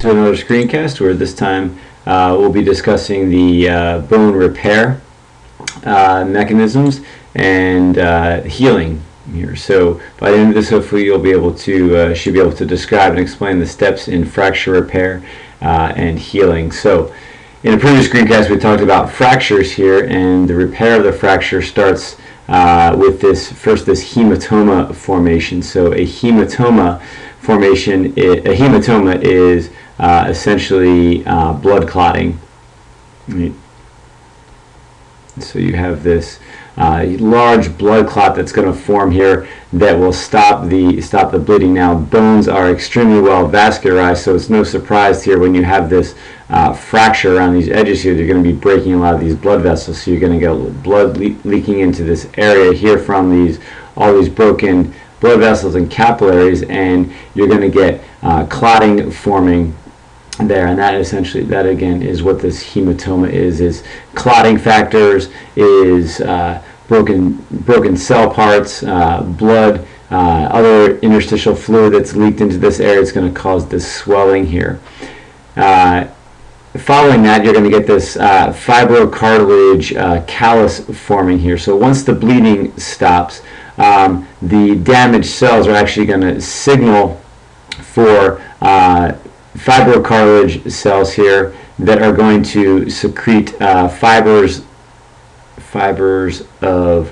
To another screencast where this time we'll be discussing the bone repair mechanisms and healing here. So by the end of this, hopefully you'll be able to should be able to describe and explain the steps in fracture repair and healing. So in a previous screencast we talked about fractures here, and the repair of the fracture starts with this hematoma formation. So a hematoma formation, a hematoma is essentially blood clotting. Right? So you have this large blood clot that's going to form here that will stop the bleeding. Now, bones are extremely well vascularized, so it's no surprise here when you have this fracture around these edges here, you're going to be breaking a lot of these blood vessels. So you're going to get blood leaking into this area here from all these broken blood vessels and capillaries, and you're going to get clotting forming there, and that again is what this hematoma is clotting factors, is broken cell parts, blood, other interstitial fluid that's leaked into this area. It's going to cause this swelling here. Following that, you're going to get this fibrocartilage callus forming here. So once the bleeding stops, the damaged cells are actually going to signal for fibrocartilage cells here that are going to secrete fibers of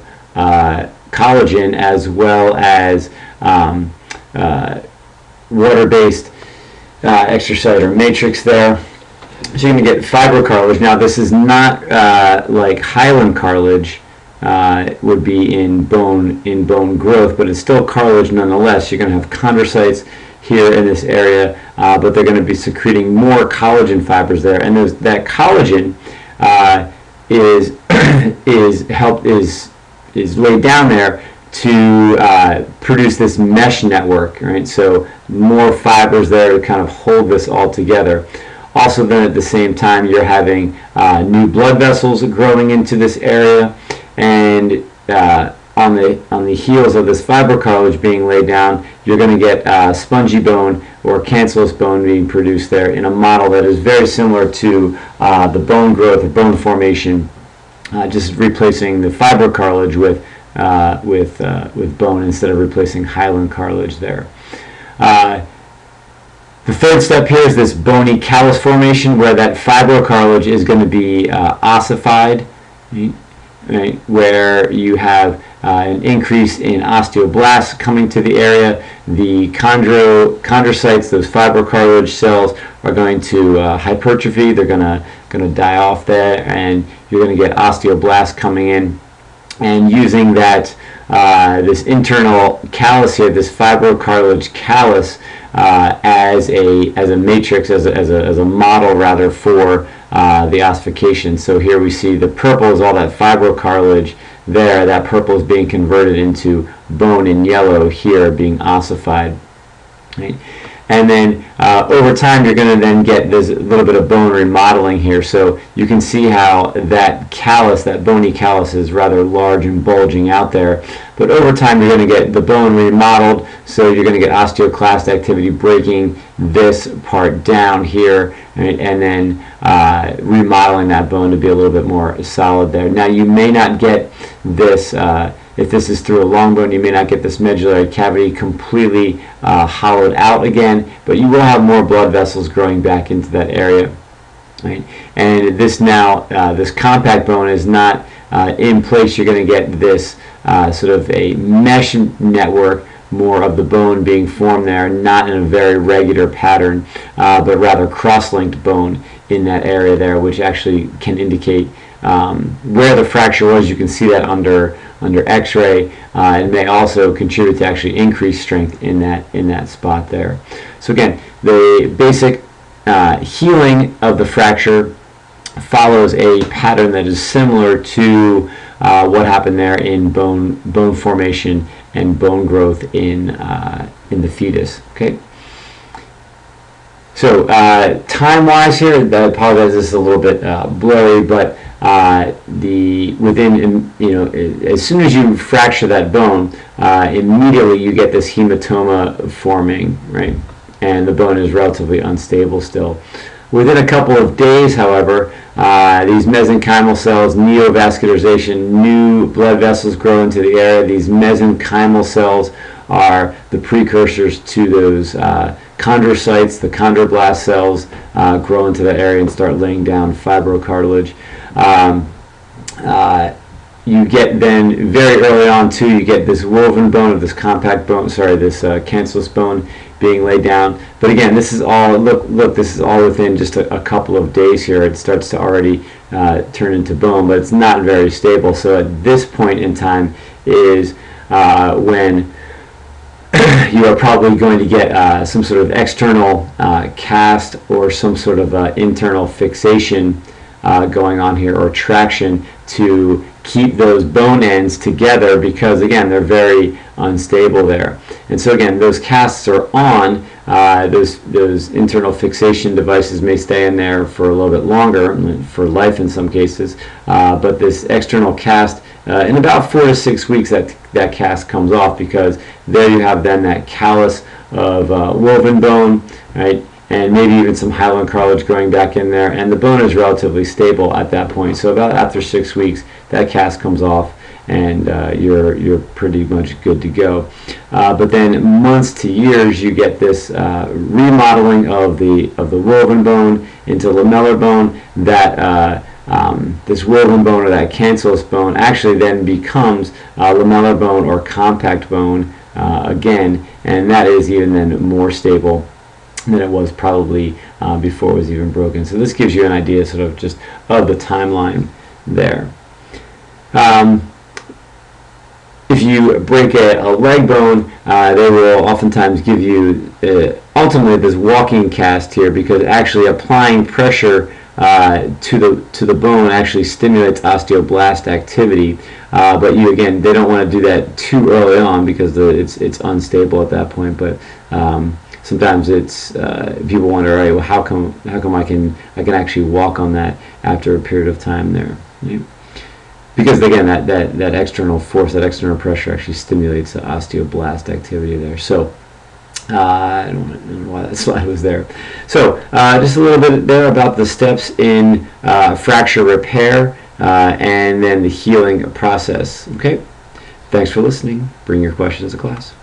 collagen, as well as water-based extracellular matrix there. So you're going to get fibrocartilage. Now, this is not like hyaline cartilage would be in bone growth, but it's still cartilage nonetheless. You're going to have chondrocytes here in this area, but they're going to be secreting more collagen fibers there, and that collagen is laid down there to produce this mesh network, right? So more fibers there to kind of hold this all together. Also, then at the same time, you're having new blood vessels growing into this area, and on the heels of this fibrocartilage being laid down, you're going to get spongy bone or cancellous bone being produced there in a model that is very similar to the bone growth or bone formation, just replacing the fibrocartilage with bone instead of replacing hyaline cartilage there. The third step here is this Bony Callus formation, where that fibrocartilage is going to be ossified, right, where you have an increase in osteoblasts coming to the area. The chondrocytes, those fibrocartilage cells, are going to hypertrophy. They're going to die off there, and you're going to get osteoblasts coming in. And using that this internal callus here, this fibrocartilage callus, as a matrix, as a model rather for the ossification. So here we see the purple is all that fibrocartilage there. That purple is being converted into bone in yellow here, being ossified. Right? And then over time, you're going to then get this little bit of bone remodeling here. So you can see how that callus, that bony callus, is rather large and bulging out there. But over time, you're going to get the bone remodeled. So you're going to get osteoclast activity breaking this part down here, right? And then remodeling that bone to be a little bit more solid there. Now, you may not get this. If this is through a long bone, you may not get this medullary cavity completely hollowed out again, but you will have more blood vessels growing back into that area. Right? And this now, this compact bone is not in place. You're going to get this sort of a mesh network, more of the bone being formed there, not in a very regular pattern, but rather cross-linked bone in that area there, which actually can indicate where the fracture was. You can see that under X-ray. It may also contribute to actually increased strength in that spot there. So again, the basic healing of the fracture follows a pattern that is similar to what happened there in bone formation and bone growth in the fetus. Okay. So time-wise here, I apologize, this is a little bit blurry, but as soon as you fracture that bone, immediately you get this hematoma forming, right? and the bone is relatively unstable still. Within a couple of days, however, these mesenchymal cells, neovascularization, new blood vessels grow into the area. These mesenchymal cells are the precursors to those chondrocytes. The chondroblast cells grow into the area and start laying down fibrocartilage. You get then very early on too, you get this woven bone, or this compact bone, sorry, this cancellous bone being laid down. But again, this is all, look, this is all within just a couple of days here. It starts to already turn into bone, but it's not very stable. So at this point in time is when you are probably going to get some sort of external cast or some sort of internal fixation going on here, or traction to keep those bone ends together, because again, they're very unstable there. And so again, those casts are on, those internal fixation devices may stay in there for a little bit longer, for life in some cases, but this external cast, in about 4 to 6 weeks, that cast comes off, because there you have then that callus of woven bone, right? And maybe even some hyaline cartilage going back in there, and the bone is relatively stable at that point. So about after 6 weeks, that cast comes off, and you're pretty much good to go. But then months to years, you get this remodeling of the woven bone into lamellar bone. That this woven bone, or that cancellous bone, actually then becomes lamellar bone or compact bone again, and that is even then more stable than it was probably before it was even broken. So this gives you an idea sort of just of the timeline there. If you break a leg bone, they will oftentimes give you ultimately this walking cast here, because actually applying pressure to the bone actually stimulates osteoblast activity. But again, they don't want to do that too early on, because it's unstable at that point. But sometimes it's people wonder, all right, well, how come I can actually walk on that after a period of time there? Right? Because again, that external force, that external pressure actually stimulates the osteoblast activity there. So I don't know why that slide was there. So just a little bit there about the steps in fracture repair and then the healing process. Okay, thanks for listening. Bring your questions to class.